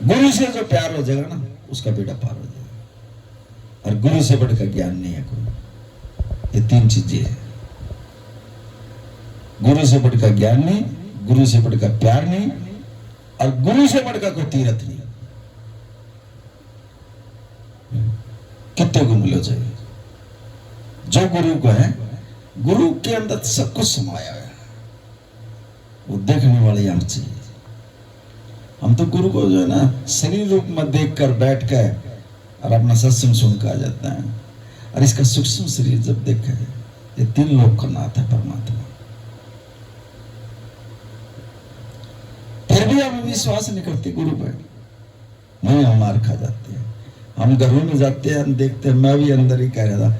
गुरु से जो प्यार हो जाएगा ना, उसका बेड़ा पार हो जाएगा। और गुरु से बढ़कर ज्ञान नहीं है कोई। ये तीन चीजें हैं। गुरु से बढ़कर ज्ञान नहीं, गुरु से बढ़कर प्यार नहीं, और गुरु से बढ़कर कोई तीर्थ नहीं। कितने गुरु मिलो चाहिए जो गुरु को है, गुरु के अंदर सब कुछ समाया है। वो देखने वाली आंख चाहिए। हम तो गुरु को जो है ना शरीर रूप में देखकर बैठ कर और अपना सत्संग सुनकर आ जाता है। और इसका सूक्ष्म शरीर जब देखा है, ये तीन लोक का नाथ है परमात्मा। फिर भी हम विश्वास नहीं करते गुरु पर, नहीं, हम मार खा जाते हैं। हम घरों में जाते हैं, देखते हैं। मैं भी अंदर ही कह रहा था,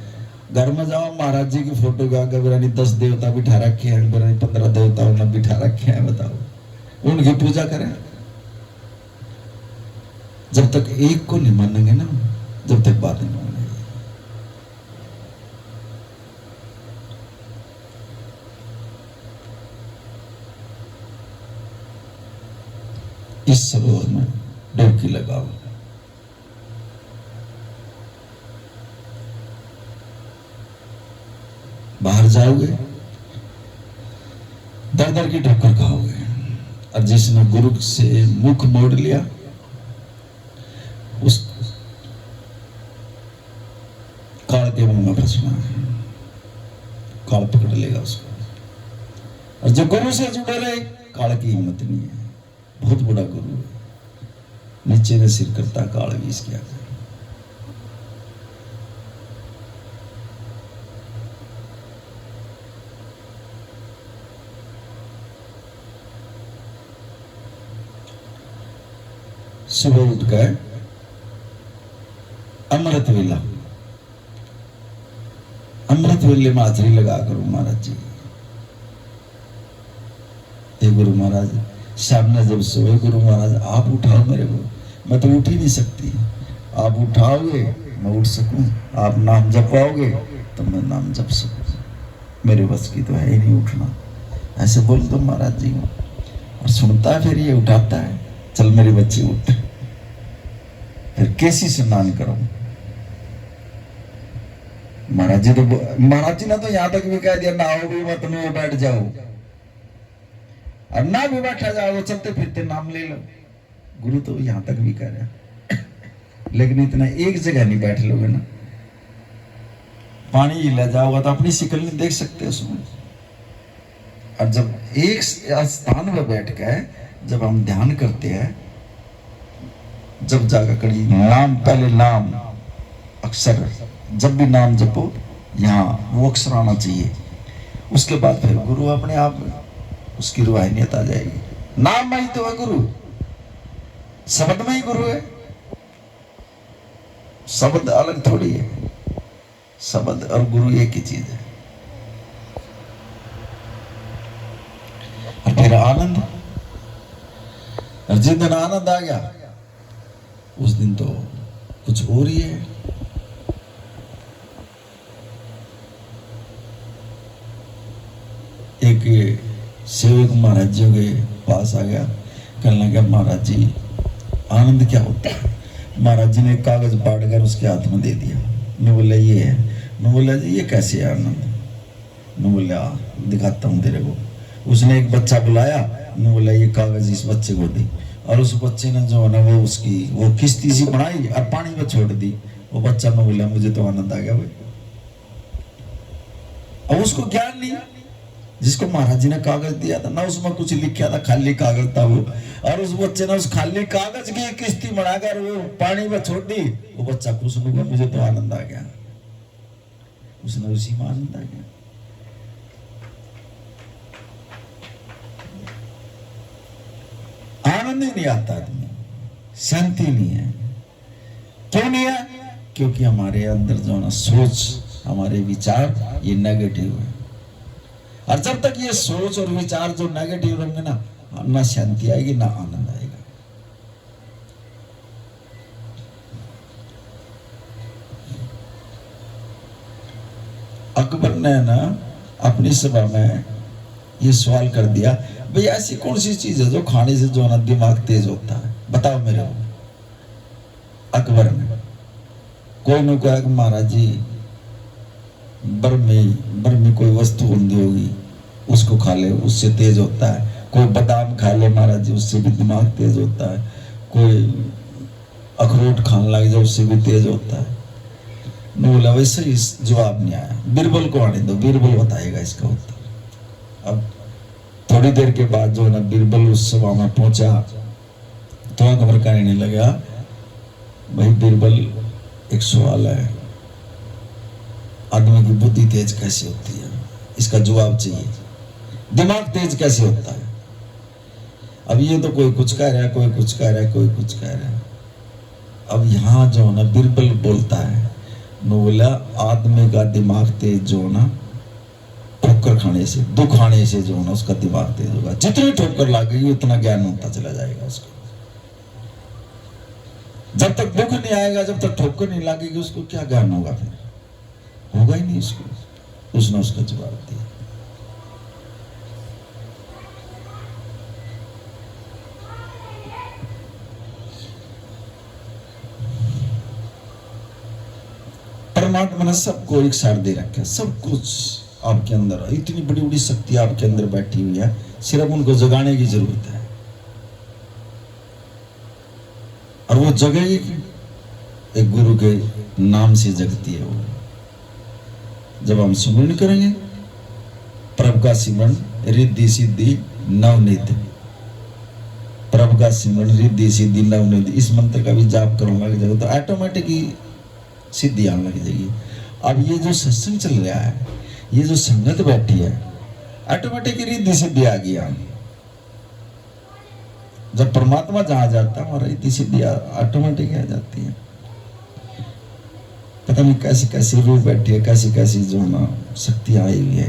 घर में जाओ, महाराज जी की फोटो का बिरानी 10 देवता बिठा रखे हैं, बिरानी 15 देवताओं ने बिठा रखे हैं, बताओ उनकी पूजा करें। जब तक एक को नहीं मानेंगे ना, जब तक बात नहीं मानेंगे। इस सरोवर में डुबकी लगाओ। बाहर जाओगे, दर दर की ठोकर खाओगे। और जिसने गुरु से मुख मोड़ लिया, उस काल के मुंह में फंसना है। काल पकड़ लेगा उसको। और जो गुरु से जुड़े रहे, काल की हिम्मत नहीं है। बहुत बड़ा गुरु है, नीचे ने सिर करता, काल भी इसके आगे। सुबह उठकर अमृत वेला, अमृत वेले में हाजरी लगा करो महाराज जी। हे गुरु महाराज, सामने जब सोए, गुरु महाराज आप उठाओ मेरे को, मैं तो उठ ही नहीं सकती। आप उठाओगे मैं उठ सकूं, आप नाम जपाओगे तो मैं नाम जप सकूं। मेरे बस की तो है ही नहीं उठना। ऐसे बोल दो महाराज जी को, और सुनता है, फिर ये उठाता है, चल मेरे बच्चे उठ। फिर कैसी स्नान करो। महाराज जी ने तो यहां तक भी कह दिया, नहाओ भी मत, में बैठ जाओ। और ना भी बैठा जाओ, चलते फिरते नाम ले लो। गुरु तो यहां तक भी कह रहा। लेकिन इतना एक जगह नहीं बैठ लोगे ना। पानी ही ले जाओगा तो अपनी शिकल नहीं देख सकते उसमें। और जब एक स्थान में बैठ कर जब हम ध्यान करते हैं, जब जाकर कड़ी नाम, पहले नाम अक्षर, जब भी नाम जपो यहाँ वो अक्षर आना चाहिए। उसके बाद फिर गुरु अपने आप उसकी रूहानियत आ जाएगी। नाम में ही तो है गुरु, शब्द में ही गुरु है। शब्द अलग थोड़ी है, शब्द और गुरु एक ही चीज है। और फिर आनंद, और जिस दिन आनंद आ गया उस दिन तो कुछ और ही है। एक सेवक महाराज जी के पास आ गया, कहने लगा महाराज जी आनंद क्या होता है। महाराज जी ने कागज पाट कर उसके हाथ में दे दिया। मैं बोला ये है। मैं बोला जी ये कैसे है आनंद। मैं बोला दिखाता हूँ तेरे को। उसने एक बच्चा बुलाया, मैं बोला ये कागज इस बच्चे को दी। और उस बच्चे ने जो है ना वो उसकी वो किस्ती सी बनाई और पानी में छोड़ दी। वो बच्चा में बोला मुझे तो आनंद आ गया भाई। अब उसको ज्ञान नहीं, जिसको महाराज जी ने कागज दिया था ना, उसमें कुछ लिखा था, खाली कागज था वो। और उस बच्चे ने उस खाली कागज की किस्ती बनाकर वो पानी में छोड़ दी। वो बच्चा खुश हो गया, मुझे तो आनंद आ गया। उसने उसी में आनंद आ गया। आनंद ही नहीं आता आदमी, शांति नहीं है। क्यों नहीं है? क्योंकि हमारे अंदर जो ना सोच, हमारे विचार ये नेगेटिव है। और जब तक ये सोच और विचार जो नेगेटिव रहेंगे ना शांति आएगी ना आनंद आएगा। अकबर ने ना अपनी सभा में ये सवाल कर दिया, भाई ऐसी कौन सी चीज है जो खाने से जो ना दिमाग तेज होता है, बताओ मेरे को। अकबर ने कोई ने कहा कि महाराज जी बर्मी कोई वस्तु होंगी होगी उसको खा ले उससे तेज होता है, कोई बादाम खा ले महाराज जी उससे भी दिमाग तेज होता है, कोई अखरोट खाने लग जाए उससे भी तेज होता है। बोला वैसे ही जवाब नहीं आया, बीरबल को आने दो, बीरबल बताएगा इसका उत्तर। अब थोड़ी देर के बाद जो है ना बीरबल उस सभा में पहुंचा तो अकबर कहने लगा भाई बीरबल एक सवाल है, आदमी की बुद्धि तेज कैसे होती है, इसका जवाब चाहिए, दिमाग तेज कैसे होता है। अब ये तो कोई कुछ कह रहा है, कोई कुछ कह रहा है, कोई कुछ कह रहा है। अब यहाँ जो ना बीरबल बोलता है, बोला आदमी का दिमाग तेज जो ना ठोकर खाने से, दुख खाने से जो ना उसका दिमाग तेज होगा, जितनी ठोकर लगेगी उतना ज्ञान होता चला जाएगा उसको। जब तक दुख नहीं आएगा, जब तक ठोकर नहीं लगेगी उसको क्या ज्ञान होगा, फिर होगा ही नहीं उसको। उसने उसका जवाब दिया। परमात्मा ने सबको एक साथ दे रखा है, सब कुछ आपके अंदर है, इतनी बड़ी बड़ी शक्ति आपके अंदर बैठी हुई है, सिर्फ उनको जगाने की जरूरत है। और वो जगेगी एक गुरु के नाम से जगती है वो। जब हम सुमिरन करेंगे प्रभु का सिमरन रिद्धि सिद्धि नवनीत, प्रभु का सिमरन रिद्धि सिद्धि नवनीत, इस मंत्र का भी जाप करने लग जाएगा तो ऑटोमेटिक ही सिद्धि आने लग जाएगी। अब ये जो सत्संग चल रहा है, ये जो संगत बैठी है, ऑटोमेटिक रिद्धि सिद्धि आ गई। जब परमात्मा जहां जाता है और रिद्धि सिद्धि ऑटोमेटिक आ जाती है। पता नहीं कैसी कैसी रूह बैठी है, कैसी कैसी जो ना शक्ति आई हुई है,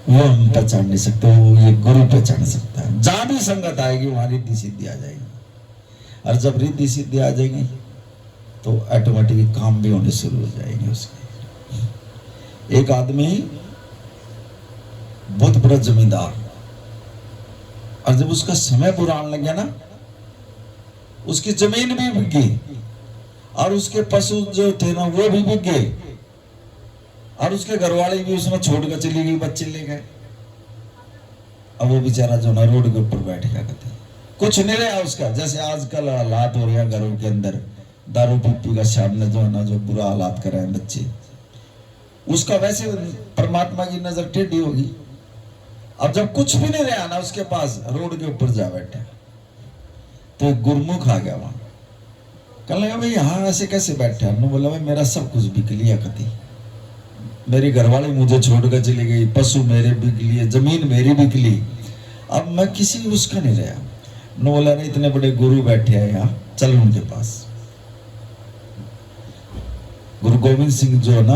वो हम पहचान नहीं सकते, वो ये गुरु पहचान सकता है। जहां भी संगत आएगी वहां रिद्धि सिद्धि आ जाएगी। और जब रिद्धि सिद्धि आ जाएगी तो ऑटोमेटिक काम भी होने शुरू हो जाएंगे उसके। एक आदमी बहुत बड़ा जमींदार, और जब उसका समय पूरा आने लग गया ना, उसकी जमीन भी बिक गई और उसके पशु जो थे ना वो भी बिक गए, और उसके घरवाले भी उसमें छोड़ कर चली गई, बच्चे ले गए। अब वो बेचारा जो ना रोड के ऊपर बैठ गया, कहते कुछ नहीं रहा उसका। जैसे आजकल हालात हो रहे हैं घरों के अंदर, दारू पी का सामने जो है ना जो बुरा हालात कर रहे हैं बच्चे, उसका वैसे परमात्मा की नजर टेढ़ी होगी। अब जब कुछ भी नहीं रहा ना उसके पास, रोड के ऊपर जा बैठा, तो गुरमुख आ गया वहां। कहने लगा भाई यहाँ ऐसे कैसे बैठा? बोला भाई मेरा सब कुछ बिक लिया, कति मेरी घरवाली मुझे छोड़कर चली गई, पशु मेरे बिक लिए, जमीन मेरी बिक ली, अब मैं किसी उसका नहीं रहा। बोला नहीं इतने बड़े गुरु बैठे हैं यहाँ, चल उनके पास। गुरु गोविंद सिंह जो ना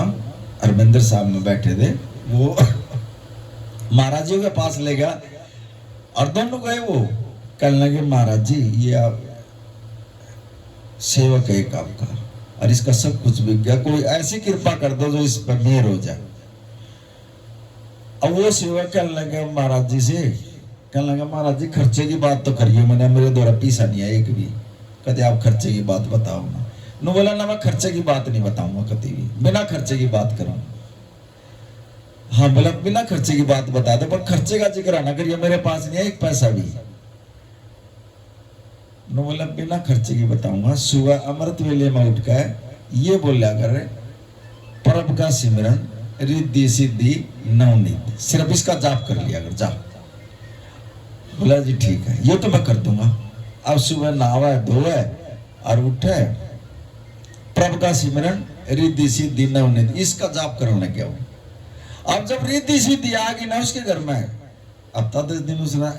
हरमिंदर साहब में बैठे थे, वो महाराज जी के पास ले गया और दोनों गए। वो कहने लगे महाराज जी ये आप सेवक है एक आपका, और इसका सब कुछ बिक गया, कोई ऐसी कृपा कर दो जो इस पर मेहर हो जाए। अब वो सेवक कहने लगे महाराज जी से, कहने लगा महाराज जी खर्चे की बात तो करिए, मैंने मेरे द्वारा पैसा नहीं आया एक भी। कहते आप खर्चे की बात बताओ ना। बोला ना मैं खर्चे की बात नहीं बताऊंगा कभी भी, बिना खर्चे की बात करूं। हाँ बोला बिना खर्चे की बात बता दो, पर खर्चे का जिक्र ना करिए, मेरे पास नहीं है एक पैसा भी। बोला बिना खर्चे की बताऊंगा। सुबह अमृत वेले में उठकर ये बोला कर प्रभु का सिमरन रिद्धि सिद्धि नवनीत, सिर्फ इसका जाप कर लिया कर, जाप। बोला जी ठीक है ये तो मैं कर दूंगा। अब सुबह नहावा धोए और उठे, प्रभु का सिमरन रिद्धि सिद्धि नवनीत, इसका जाप करने लग गया। अब जब रिद्धि सिद्धि आ गई ना उसके घर में, अब 10 दिन उसने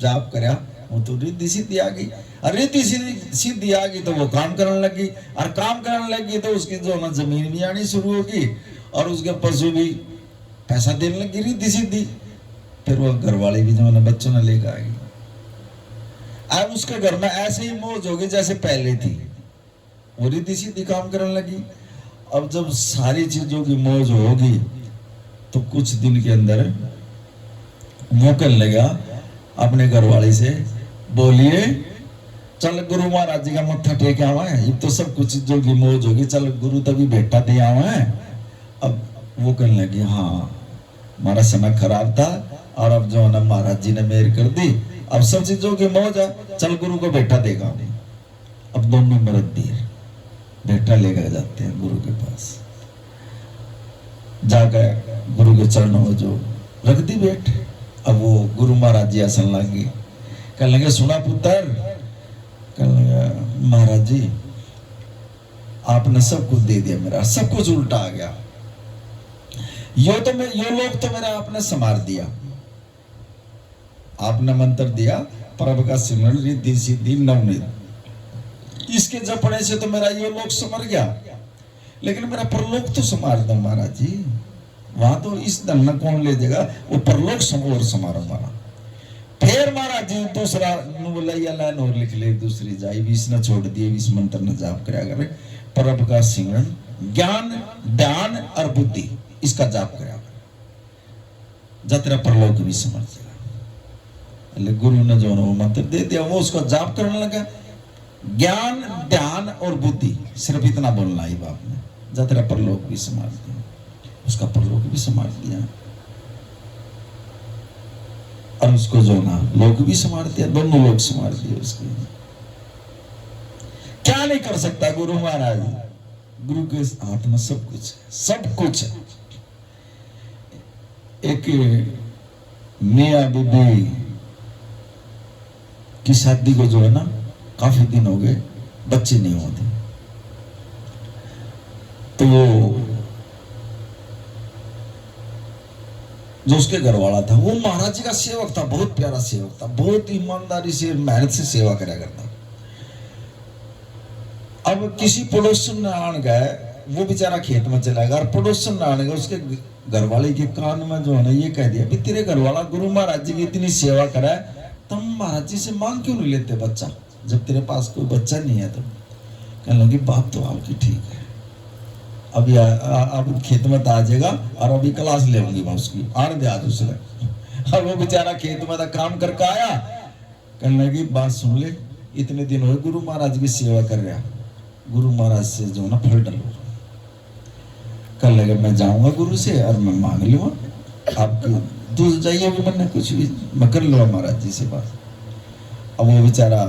जाप करा, वो तो रिद्धि सिद्धि आ गई। और रिद्धि सिद्धि आ गई तो वो काम करने लगी, और काम करने लगी तो उसकी जो ना जमीन भी आनी शुरू होगी और उसके पशु भी पैसा देने लगी, रिद्धि सिद्धि। फिर वो घर वाले भी जो ना बच्चों ने लेकर आ गई। अब उसके घर में ऐसे ही मौज होगी जैसे पहले थी, वो रिद्धि सिद्धि काम करने लगी। अब जब सारी चीजों की मौज होगी तो कुछ दिन के अंदर मुंह करने लगा अपने घर वाले से, बोलिए चल गुरु महाराज जी का मत्था टेक आवा है, ये तो सब कुछ जोगी मौज होगी, चल गुरु तभी बेटा दे आवा है। अब वो कहने लगे हाँ हमारा समय खराब था और अब जो है ना महाराज जी ने मेहर कर दी, अब सब चीजों की मौज है, चल गुरु को बेटा देगा नहीं। अब दोनों मरद देर बेटा लेकर जाते हैं गुरु के पास, जाकर गुरु के चरणों में जो रख दी बेट। अब वो गुरु महाराज जी हंसने लगे, कहने लगे सुना पुत्र, कहने लगे महाराज जी आपने सब कुछ दे दिया, मेरा सब कुछ उल्टा आ गया, यो लोग तो मेरा आपने संवार दिया, आपने मंत्र दिया प्रभु का सिमरन रिद्धि सिद्धि नवनीत, इसके जपने से तो मेरा ये लोक संवर गया, लेकिन मेरा परलोक तो संवार दो महाराज जी, वहां तो इस धन न कौन ले जाएगा, वो परलोक और समारो मारा। फिर महाराज जी दूसरा लाइन और लिख ले, दूसरी जाई बीस न छोड़ दिए, बीस मंत्र न जाप कराया करे, प्रभु का सिमरन ज्ञान ध्यान और बुद्धि इसका जाप कराया जा तेरा परलोक भी समझ जाएगा। गुरु ने जो वो मंत्र दे दिया, वो उसका जाप करने लगा, ज्ञान ध्यान और बुद्धि, सिर्फ इतना बोलना ही बाप ने, जा तेरा परलोक भी संभाल दिया, उसका परलोक भी संभाल दिया और उसको जो ना लोग भी संभाल दिया, दोनों लोग संभाल दिए उसके। क्या नहीं कर सकता गुरु महाराज, गुरु के हाथ में सब कुछ है, सब कुछ है। एक मियां बीबी की शादी को जो है ना काफी दिन हो गए, बच्चे नहीं होते, तो जो उसके घर वाला था वो महाराज जी का सेवक था, बहुत प्यारा सेवक था, बहुत ईमानदारी से मेहनत से सेवा करा करता। अब किसी पड़ोसन ने आन गए, वो बेचारा खेत में चला गया और पड़ोसन ने आने गए, उसके घर वाले के कान में जो है ना ये कह दिया, भी तेरे घर वाला गुरु महाराज जी की इतनी सेवा करा है, तुम महाराज जी से मांग क्यों नहीं लेते बच्चा, जब तेरे पास कोई बच्चा नहीं है। तो कहने लगी बात तो आपकी ठीक है, अभी अब खेत में आ जाएगा और अभी क्लास ले लूंगी मैं उसकी, आने दे आज उसने। अब वो बेचारा खेत में काम करके आया, कहने लगी बात सुन ले, इतने दिन हुए गुरु महाराज की सेवा कर रहा, गुरु महाराज से जो ना फल डलो, कल लगे मैं जाऊंगा गुरु से और मैं मांग लूंगा, आप दूर जाइए भी, मैंने कुछ भी मैं कर लूंगा महाराज जी से बात। अब वो बेचारा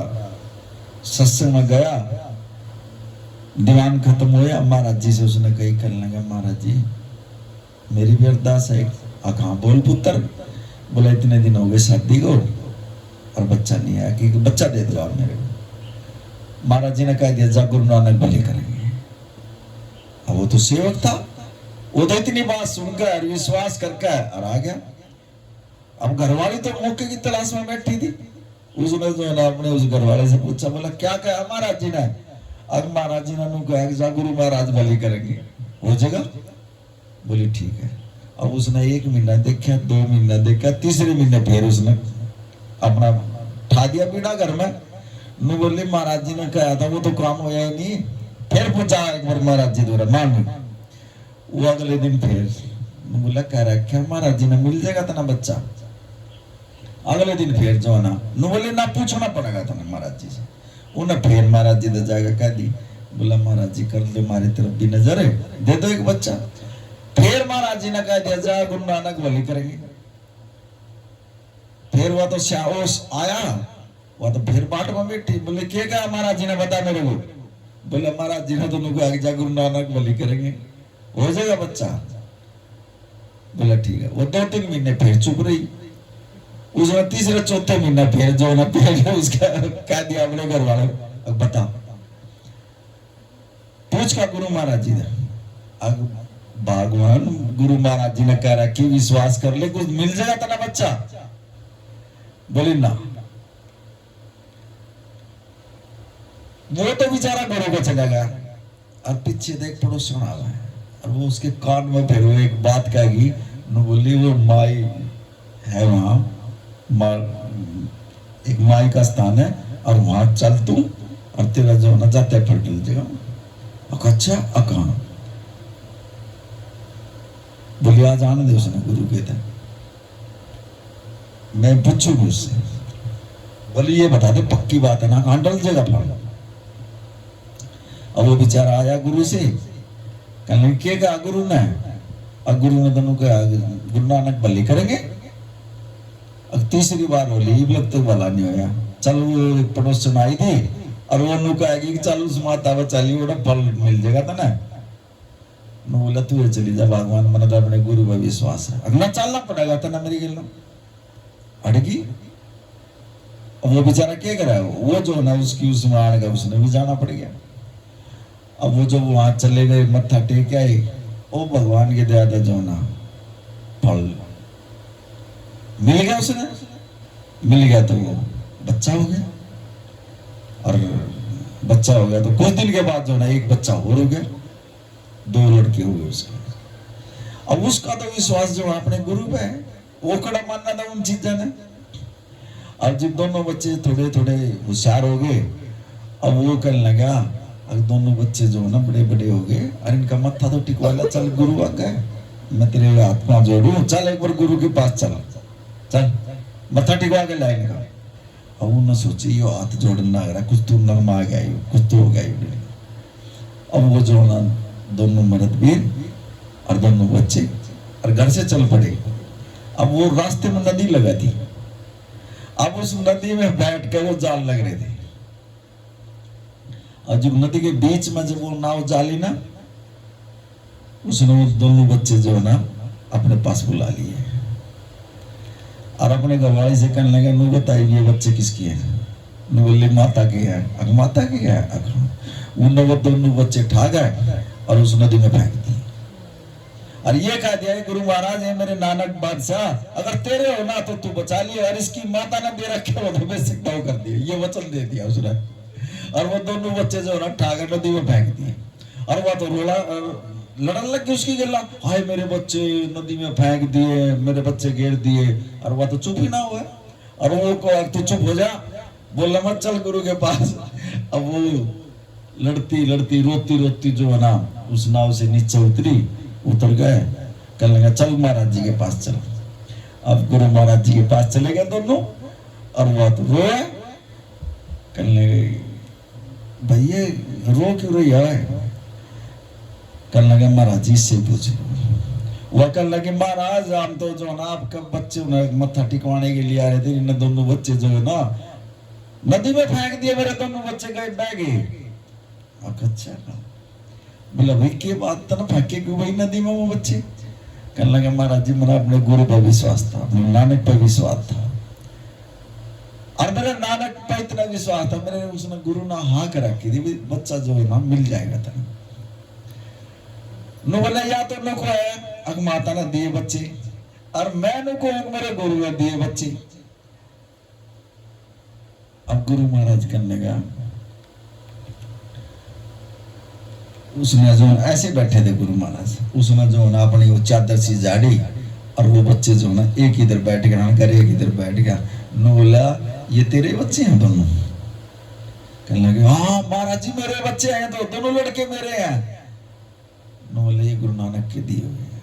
सत्संग में गया, दीवान खत्म हुआ, महाराज जी से उसने कही, करने लगा महाराज जी मेरी भी अरदास है, कहाँ बोल पुत्र, बोला इतने दिन हो गए शादी को और बच्चा नहीं आया, कि बच्चा दे दो आप मेरे को। महाराज जी ने कह दिया जा गुरु नानक भले करेंगे। अब वो तो सेवक था, वो तो इतनी बात सुनकर विश्वास करके और आ गया। अब घरवाली तो मौके की तलाश में बैठी थी, उसने जो है अपने उस घरवाले से पूछा, बोला क्या कहा महाराज जी ने। अब महाराज जी ने कहा जा गुरु महाराज भली करेंगे, हो जाएगा, बोली ठीक है। अब उसने 1 महीना देखा, 2 महीना देखा, तीसरे महीने फिर उसने अपना ठा दिया पीड़ा घर में, नु बोली महाराज जी ने कहा था वो तो काम होया ही नहीं, फिर पूछा एक बार महाराज जी द्वारा मान, वो अगले दिन फिर बोला कह रखा महाराज जी ने मिल जाएगा तना बच्चा। अगले दिन फिर जो ना नु बोले ना पूछना पड़ेगा था महाराज जी से, उन्हें फिर महाराज जी ने जाकर कह दी, बोला महाराज जी कर दो हमारी तरफ भी नजर है, दे दो एक बच्चा। फिर महाराज जी ने कह दिया जा गुरु नानक भली करेंगे। फिर वह तो श्याओस आया, वह तो फिर बाट में बैठी, बोले क्या कहा महाराज जी ने बता मेरे को, बोले महाराज जी ने दोनों को आगे जा गुरु नानक भली करेंगे, हो जाएगा बच्चा। बोला ठीक है। वो 2-3 महीने फिर चुप रही, उसने तीसरे चौथे महीना फिर जो ना फिर उसका कह दिया अपने घर वालों, अब बता पूछ का गुरु महाराज जी ने। अब भगवान गुरु महाराज जी ने कह रहा कि विश्वास कर ले कुछ मिल जाएगा तेरा बच्चा, बोली ना। वो तो बेचारा घरों को चला गया और पीछे देख पड़ोसन आ रहा है और वो उसके कान में फिर वो एक बात कहेगी, बोली वो माई है वहां, एक माई का स्थान है और वहां चल तू और तेरा जो न जाते फिर डल जाएगा। अच्छा अका बोली आज आने दे, उसने गुरु कहता मैं पूछूंगी उससे, बोले ये बता दे पक्की बात है ना, कहाँ डल जाएगा फल। अब वो बेचारा आया गुरु से, कहने के कहा गुरु ने, अब गुरु ने दोनों कहा गुरु नानक भली करेंगे। अब तीसरी बार बोली ये लग तो भला नहीं होया, चल वो एक पड़ोसन आई थी और वो नु कहेगी कि चल उस माता बचा ली वो फल मिल जाएगा था ना। नु बोला तू ये चली जा, भगवान मन तो अपने गुरु पर विश्वास है, अगला चलना पड़ेगा था ना मेरी गल अड़गी। अब वो बेचारा क्या करा, वो जो ना उसकी उस मान का उसने भी जाना पड़ गया। अब वो जो वहां चले गए मत्था टेक आए, ओ भगवान के दया था जो ना फल मिल गया, उसने मिल गया तो वो बच्चा हो गया। और बच्चा हो गया तो कुछ दिन के बाद जो ना एक बच्चा और हो गया, 2 लड़के हो गए उसके। अब उसका तो विश्वास जो अपने गुरु पे है, वो कड़ा मानना था उन चीजें ने। अब जब दोनों बच्चे थोड़े थोड़े होशियार हो गए, अब वो करने लगा, अब दोनों बच्चे जो ना बड़े बड़े हो गए और इनका मत्था तो टिकवाला, चल गुरु आ गए, मैं तेरे हाथ पांव जोड़ू, चल एक बार गुरु के पास चल, चल मत्था टिकवा के लाए इनका। अब उन्होंने सोची यो हाथ जोड़ना आ रहा, कुछ तो नरम आ गया, कुछ तो हो गया। अब वो जो ना दोनों मर्द वीर और दोनों बच्चे और घर से चल पड़े। अब वो रास्ते में नदी लगा थी, अब उस नदी में बैठ के वो जाल लग रहे थे, और जब नदी के बीच में जब वो नाव जाली ना, उसने वो दोनों बच्चे जो है ना अपने पास बुला लिए और अपने गवाही से कहने लगे नु बताइए ये बच्चे किसकी है। नु बोले माता के है। अग माता के है। उन वो दोनों बच्चे ठा गए और उस नदी में फेंक दिए और ये कह दिया गुरु महाराज ये मेरे नानक बादशाह, अगर तेरे हो ना तो तू बचा लियो, और इसकी माता ने दे रखे हो तो बेसिक डाउ कर दिए, ये वचन दे दिया उसने। और वो दोनों बच्चे जो ना ठा कर नदी में फेंक दिए और वह तो रोला लड़न लग गई उसकी गला, हाय मेरे बच्चे नदी में फेंक दिए, मेरे बच्चे घेर दिए। और वह तो चुप ही ना हुआ और वो को तू चुप हो जा, बोला मत चल गुरु के पास। अब वो लड़ती लड़ती रोती रोती जो है ना उस नाव से नीचे उतर गए, कहने लगा चल महाराज जी के पास चल। अब गुरु महाराज जी के पास चले गए दोनों और वह तो रोए, कहने लगे भैया रो क्यों रही है। कहने लगे महाराज जी से पूछे। वह कहने लगे महाराज हम तो जो ना आपका बच्चे मत्था टिकवाने के लिए आ रहे थे, इन दोनों बच्चे जो है ना नदी में फेंक दिए, मेरे दोनों बच्चे गए बह गए। अच्छा बोला भाई के बात था ना फेंके क्यों भाई नदी में वो बच्चे। कहने लगे महाराज जी मेरा अपने गुरु पर विश्वास था, अपने नानक पर विश्वास था, और मेरे नानक पर इतना विश्वास था, मेरे उसने गुरु ने हाँ कर रखी थी बच्चा जो है ना मिल जाएगा था। नु बोला या तो नुको है अग माता ने दिए बच्चे और मैं नुको मेरे गुरु ने दिए बच्चे। अब गुरु महाराज करने लगा, उसने जो ऐसे बैठे थे गुरु महाराज, उसने जो ना अपनी वो चादर सी झाड़ी और वो बच्चे जो ना एक इधर बैठ गया एक इधर बैठ गया। नु बोला ये तेरे बच्चे हैं दोनों। कहने लगे हाँ महाराज जी मेरे बच्चे हैं, तो दोनों लड़के मेरे हैं। नु बोले ये गुरु नानक के दिए हुए हैं,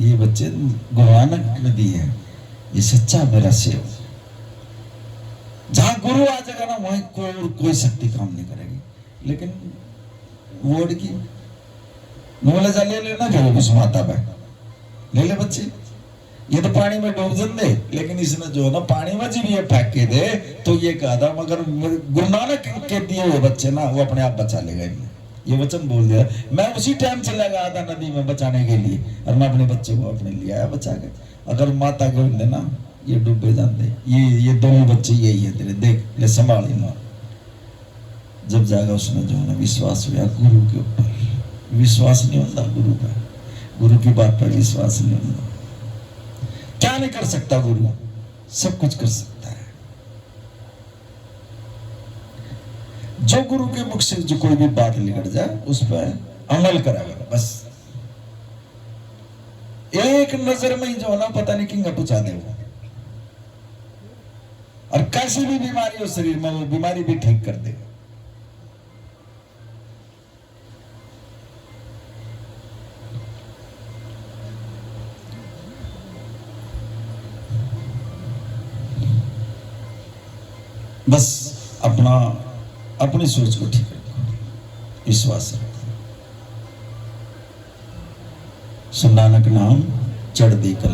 ये बच्चे गुरु नानक ने दिए हैं, ये सच्चा मेरा सेव। जहां गुरु आ जाएगा ना वहीं कोई शक्ति काम नहीं करेगी। लेकिन वोड की बोले जा ले लेना फिर उस माता पे ले ले बच्चे, ये तो पानी में डूब दे, लेकिन इसने जो ना पानी में जी भी ये फेंक के दे तो ये कहा था मगर गुरु नानक के दिए हुए बच्चे ना वो अपने आप बचा लेगा। ये वचन बोल दिया, मैं उसी टाइम चला गया था नदी में बचाने के लिए और मैं अपने बच्चे को अपने लिए आया बचा के। अगर माता को देना ये डूबे जाते, ये दोनों बच्चे यही है तेरे, देख ले संभाल इन्होंने। जब जागा उसने जो है विश्वास हुआ गुरु के ऊपर, विश्वास नहीं होता गुरु पर, गुरु की बात पर विश्वास नहीं होता। क्या नहीं कर सकता गुरु, सब कुछ कर सकता है। जो गुरु के मुख से जो कोई भी बात निकल जाए उस पर अमल कराएगा बस। एक नजर में ही जो ना पता नहीं किंग पहुंचा दे वो, और कैसी भी बीमारी हो शरीर में वो बीमारी भी ठीक कर देगा। बस अपना अपनी सोच को ठीक रखो, विश्वास रखो। सो नानक नाम चढ़ दी कला।